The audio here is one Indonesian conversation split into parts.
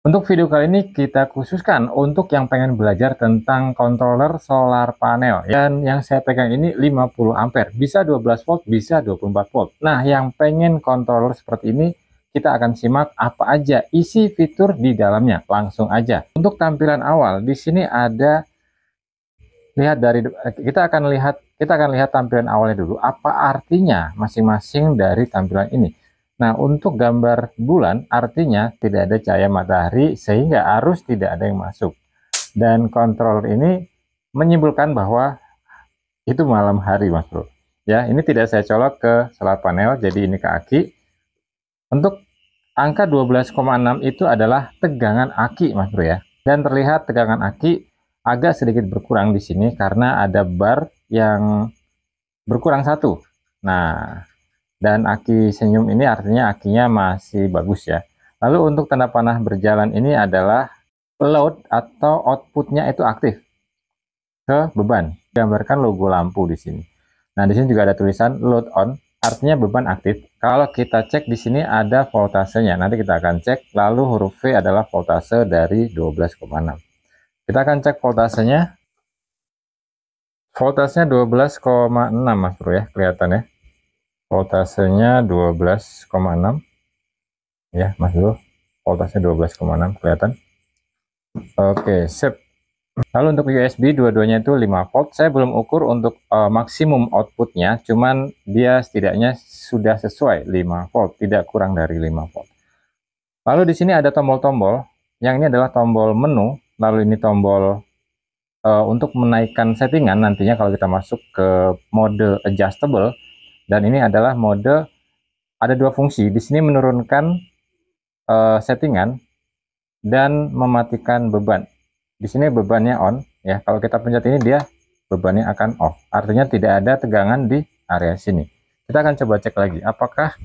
Untuk video kali ini kita khususkan untuk yang pengen belajar tentang controller solar panel. Dan yang saya pegang ini 50 ampere, bisa 12 volt, bisa 24 volt. Nah, yang pengen controller seperti ini, kita akan simak apa aja isi fitur di dalamnya. Langsung aja. Untuk tampilan awal, di sini ada kita akan lihat tampilan awalnya dulu. Apa artinya masing-masing dari tampilan ini? Nah, untuk gambar bulan artinya tidak ada cahaya matahari sehingga arus tidak ada yang masuk. Dan controller ini menyimpulkan bahwa itu malam hari, Mas Bro. Ya, ini tidak saya colok ke solar panel, jadi ini ke aki. Untuk angka 12,6 itu adalah tegangan aki, Mas Bro ya. Dan terlihat tegangan aki agak sedikit berkurang di sini karena ada bar yang berkurang satu. Nah, dan aki senyum ini artinya akinya masih bagus ya. Lalu untuk tanda panah berjalan ini adalah load atau outputnya itu aktif ke beban. Gambarkan logo lampu di sini. Nah, di sini juga ada tulisan load on, artinya beban aktif. Kalau kita cek di sini ada voltasenya. Nanti kita akan cek. Lalu huruf V adalah voltase dari 12,6. Kita akan cek voltasenya. Voltasenya 12,6 Mas Bro ya, kelihatan ya. Voltasenya 12,6 ya Mas Bro, voltasenya 12,6 kelihatan. Oke, sip. Lalu untuk USB dua-duanya itu 5 volt. Saya belum ukur untuk maksimum outputnya, cuman dia setidaknya sudah sesuai 5 volt, tidak kurang dari 5 volt. Lalu di sini ada tombol-tombol. Yang ini adalah tombol menu, lalu ini tombol untuk menaikkan settingan nantinya kalau kita masuk ke mode adjustable. Dan ini adalah mode, ada dua fungsi. Di sini menurunkan settingan dan mematikan beban. Di sini bebannya on ya. Kalau kita pencet ini dia bebannya akan off. Artinya tidak ada tegangan di area sini. Kita akan coba cek lagi apakah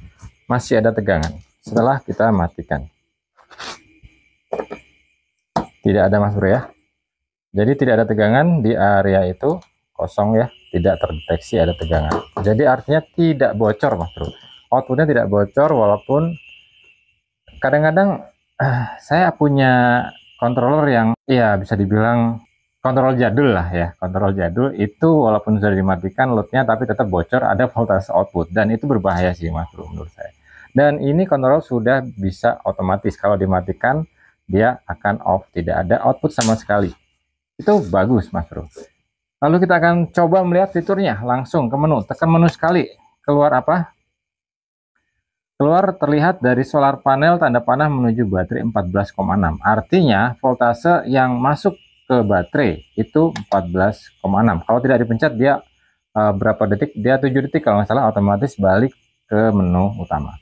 masih ada tegangan setelah kita matikan. Tidak ada Mas Bro ya. Jadi tidak ada tegangan di area itu, kosong ya. Tidak terdeteksi ada tegangan. Jadi artinya tidak bocor Mas Bro. Outputnya tidak bocor, walaupun kadang-kadang saya punya controller yang ya bisa dibilang kontrol jadul lah ya. Kontrol jadul itu walaupun sudah dimatikan loadnya tapi tetap bocor, ada voltase output. Dan itu berbahaya sih Mas Bro menurut saya. Dan ini controller sudah bisa otomatis. Kalau dimatikan dia akan off, tidak ada output sama sekali. Itu bagus Mas Bro. Lalu kita akan coba melihat fiturnya langsung ke menu. Tekan menu sekali. Keluar apa? Keluar terlihat dari solar panel tanda panah menuju baterai 14,6. Artinya voltase yang masuk ke baterai itu 14,6. Kalau tidak dipencet dia berapa detik? Dia 7 detik kalau nggak salah, otomatis balik ke menu utama.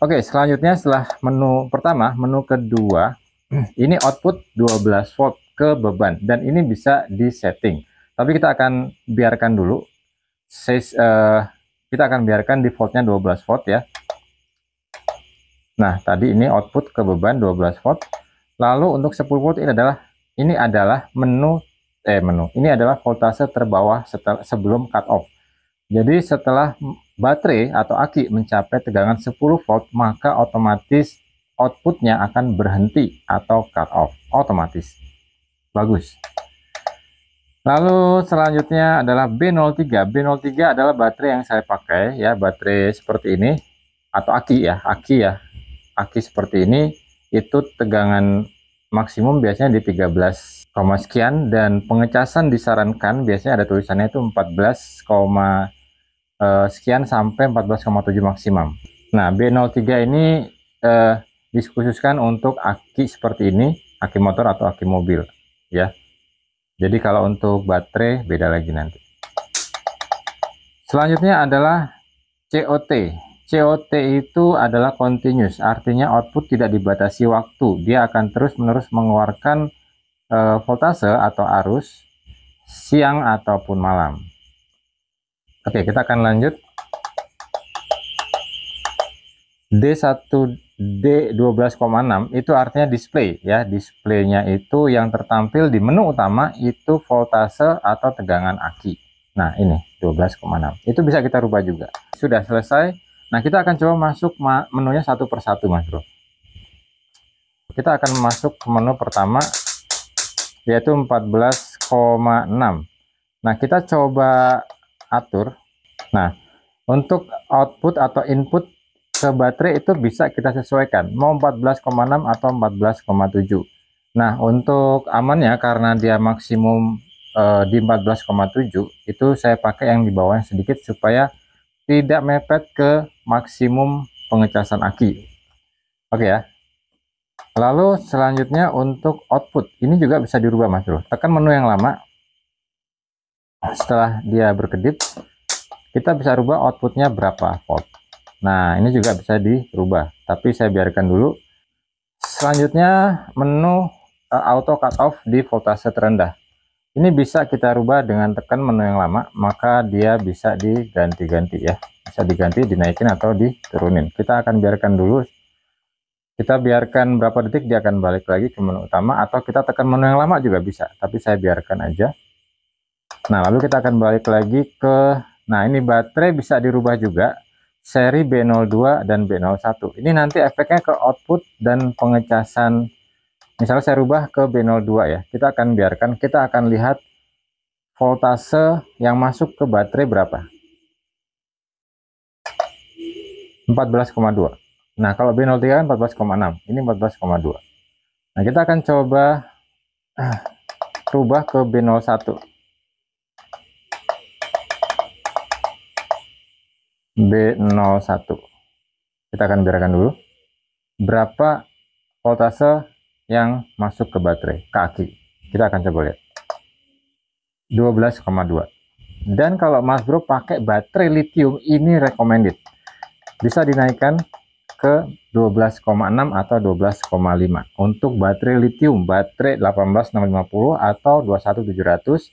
Oke, selanjutnya setelah menu pertama, menu kedua, ini output 12 volt ke beban, dan ini bisa disetting. Tapi kita akan biarkan dulu. Kita akan biarkan defaultnya 12 volt ya. Nah, tadi ini output ke beban 12 volt. Lalu untuk 10 volt ini adalah ini adalah voltase terbawah sebelum cut off. Jadi setelah baterai atau aki mencapai tegangan 10 volt, maka otomatis outputnya akan berhenti atau cut off otomatis. Bagus. Lalu selanjutnya adalah B03. B03 adalah baterai yang saya pakai ya, baterai seperti ini atau aki ya, aki seperti ini. Itu tegangan maksimum biasanya di 13, sekian, dan pengecasan disarankan biasanya ada tulisannya itu 14, sekian sampai 14,7 maksimum. Nah, B03 ini dikhususkan untuk aki seperti ini, aki motor atau aki mobil ya. Jadi kalau untuk baterai beda lagi nanti. Selanjutnya adalah COT. COT itu adalah continuous, artinya output tidak dibatasi waktu. Dia akan terus-menerus mengeluarkan voltase atau arus siang ataupun malam. Oke, kita akan lanjut. D12,6 itu artinya display ya. Displaynya itu yang tertampil di menu utama itu voltase atau tegangan aki. Nah, ini 12,6. Itu bisa kita rubah juga. Sudah selesai. Nah, kita akan coba masuk menunya satu persatu Mas Bro. kita akan masuk ke menu pertama, yaitu 14,6. Nah, kita coba atur. Nah, untuk output atau input ke baterai itu bisa kita sesuaikan, mau 14,6 atau 14,7. Nah, untuk amannya karena dia maksimum di 14,7, itu saya pakai yang di bawahnya sedikit supaya tidak mepet ke maksimum pengecasan aki. Oke ya. Lalu selanjutnya untuk output, ini juga bisa dirubah Mas Bro. Tekan menu yang lama. Setelah dia berkedip, kita bisa rubah outputnya berapa volt. Nah, ini juga bisa dirubah, tapi saya biarkan dulu. Selanjutnya menu auto cut off di voltase terendah. Ini bisa kita rubah dengan tekan menu yang lama, maka dia bisa diganti-ganti ya. Bisa diganti, dinaikin atau diturunin. Kita akan biarkan dulu. Kita biarkan berapa detik dia akan balik lagi ke menu utama, atau kita tekan menu yang lama juga bisa, tapi saya biarkan aja. Nah, lalu kita akan balik lagi ke, nah ini baterai bisa dirubah juga, seri B02 dan B01. Ini nanti efeknya ke output dan pengecasan. Misalnya saya rubah ke B02 ya, kita akan biarkan, kita akan lihat voltase yang masuk ke baterai berapa. 14,2. Nah, kalau B03 kan 14,6, ini 14,2. Nah, kita akan coba rubah ke B01. B01. Kita akan biarkan dulu. Berapa voltase yang masuk ke baterai, ke aki. Kita akan coba lihat. 12,2. Dan kalau Mas Bro pakai baterai lithium, ini recommended. Bisa dinaikkan ke 12,6 atau 12,5 untuk baterai lithium, baterai 18650 atau 21700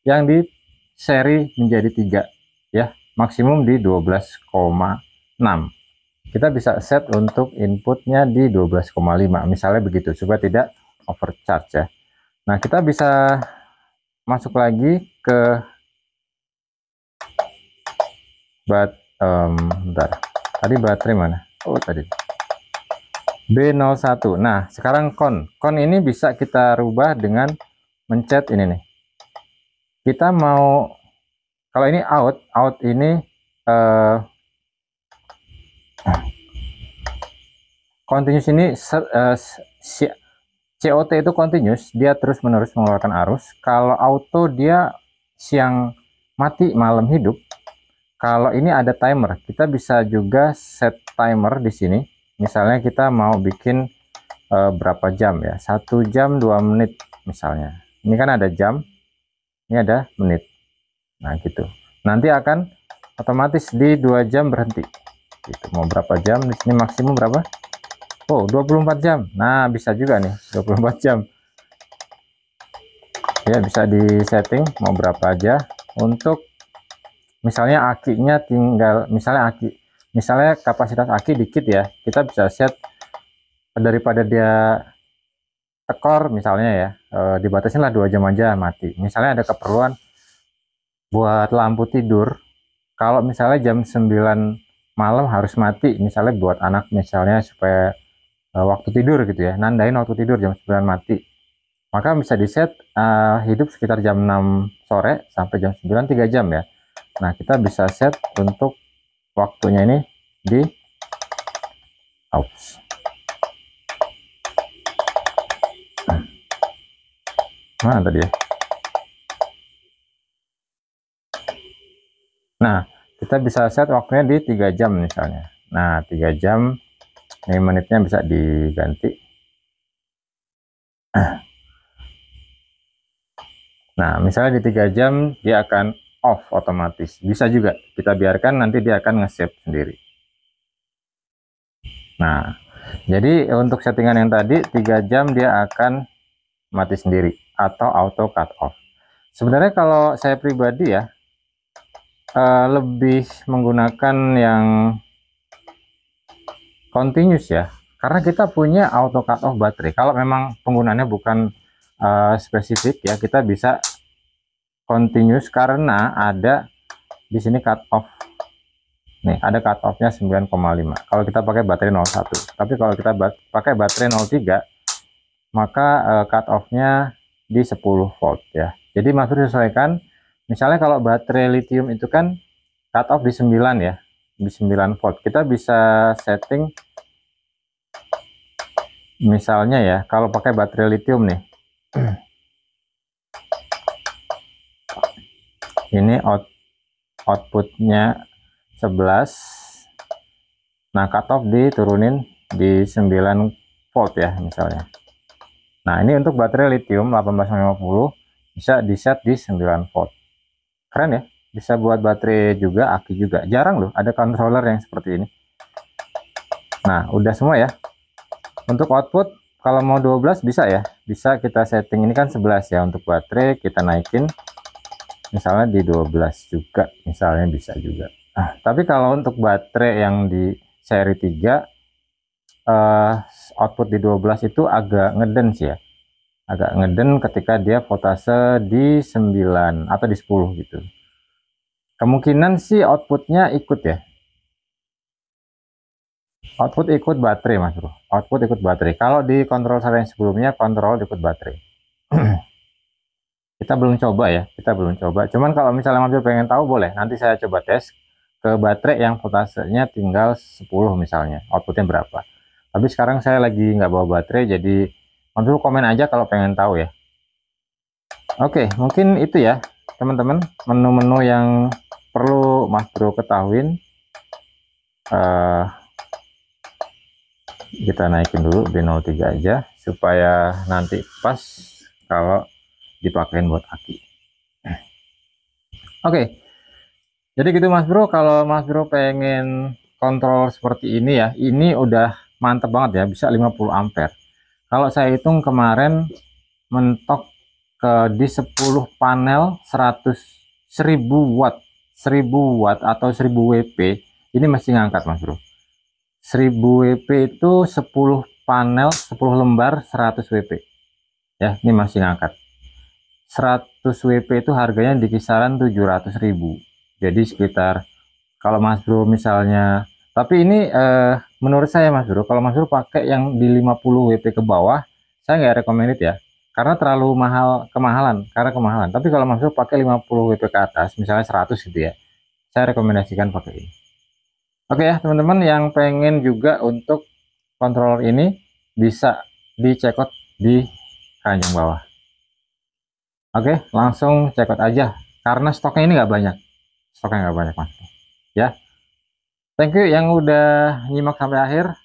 yang di seri menjadi 3 ya, maksimum di 12,6. Kita bisa set untuk inputnya di 12,5 misalnya begitu, supaya tidak overcharge ya. Nah, kita bisa masuk lagi ke bentar, tadi baterai mana? Oh, tadi B01. Nah, sekarang kon ini bisa kita rubah dengan mencet ini nih. Kita mau, kalau ini out ini continuous, ini COT itu continuous, dia terus menerus mengeluarkan arus. Kalau auto dia siang mati malam hidup. Kalau ini ada timer, kita bisa juga set timer di sini. Misalnya kita mau bikin berapa jam ya, 1 jam 2 menit misalnya. Ini kan ada jam, ini ada menit. Nah gitu. Nanti akan otomatis di 2 jam berhenti. Gitu. Mau berapa jam di sini, maksimum berapa? Oh, 24 jam. Nah, bisa juga nih 24 jam. Ya, bisa di setting mau berapa aja. Untuk misalnya akinya tinggal, misalnya kapasitas aki dikit ya, kita bisa set daripada dia tekor misalnya ya, dibatasin lah 2 jam aja mati. Misalnya ada keperluan buat lampu tidur, kalau misalnya jam 9 malam harus mati, misalnya buat anak misalnya supaya waktu tidur gitu ya, nandain waktu tidur jam 9 mati, maka bisa di set hidup sekitar jam 6 sore sampai jam 9, 3 jam ya. Nah, kita bisa set untuk waktunya ini di off. Mana tadi ya? Nah, kita bisa set waktunya di 3 jam misalnya. Nah, 3 jam, ini menitnya bisa diganti. Nah, misalnya di 3 jam dia akan off otomatis. Bisa juga kita biarkan, nanti dia akan nge-save sendiri. Nah, jadi untuk settingan yang tadi 3 jam dia akan mati sendiri atau auto cut off. Sebenarnya kalau saya pribadi ya lebih menggunakan yang continuous ya, karena kita punya auto cut off baterai. Kalau memang penggunaannya bukan spesifik ya, kita bisa continuous karena ada di sini cut off. Nih, ada cut off-nya 9,5. Kalau kita pakai baterai 01. Tapi kalau kita pakai baterai 03, maka cut off-nya di 10 volt ya. Jadi Mas Bro sesuaikan, misalnya kalau baterai lithium itu kan cut off di 9 ya, di 9 volt. Kita bisa setting misalnya ya, kalau pakai baterai lithium nih, ini outputnya 11, nah cut off diturunin di 9 volt ya misalnya. Nah ini untuk baterai lithium 1850 bisa di set di 9 volt. Keren ya, bisa buat baterai juga, aki juga. Jarang loh ada controller yang seperti ini. Nah udah semua ya. Untuk output kalau mau 12 bisa ya, bisa kita setting, ini kan 11 ya, untuk baterai kita naikin misalnya di 12 juga, misalnya bisa juga. Nah, tapi kalau untuk baterai yang di seri 3 output di 12 itu agak ngeden sih ya, agak ngeden ketika dia voltase di 9 atau di 10 gitu. Kemungkinan sih outputnya ikut ya, output ikut baterai Mas Bro, output ikut baterai. Kalau di kontrol seri yang sebelumnya kontrol ikut baterai. Kita belum coba ya, kita belum coba. Cuman kalau misalnya Mas Bro pengen tahu boleh, nanti saya coba tes ke baterai yang voltasenya tinggal 10 misalnya, outputnya berapa. Tapi sekarang saya lagi nggak bawa baterai, jadi Mas Bro komen aja kalau pengen tahu ya. Oke, mungkin itu ya teman-teman, menu-menu yang perlu Mas Bro ketahuin. Kita naikin dulu B03 aja supaya nanti pas kalau dipakein buat aki. Oke, jadi gitu Mas Bro, kalau Mas Bro pengen kontrol seperti ini ya, ini udah mantep banget ya, bisa 50 ampere. Kalau saya hitung kemarin mentok di 10 panel 1000 watt 1000 watt atau 1000 WP, ini masih ngangkat Mas Bro. 1000 WP itu 10 panel 10 lembar 100 WP ya, ini masih ngangkat. 100 WP itu harganya di kisaran 700.000, jadi sekitar, kalau Mas Bro misalnya, tapi ini menurut saya Mas Bro, kalau Mas Bro pakai yang di 50 WP ke bawah, saya nggak recommended ya, karena terlalu kemahalan. Tapi kalau Mas Bro pakai 50 WP ke atas, misalnya 100 gitu ya, saya rekomendasikan pakai ini. Oke ya teman-teman, yang pengen juga untuk controller ini bisa dicekot di keranjang bawah. Oke, langsung cekot aja karena stoknya ini nggak banyak, Mas ya. Thank you yang udah nyimak sampai akhir.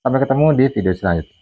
Sampai ketemu di video selanjutnya.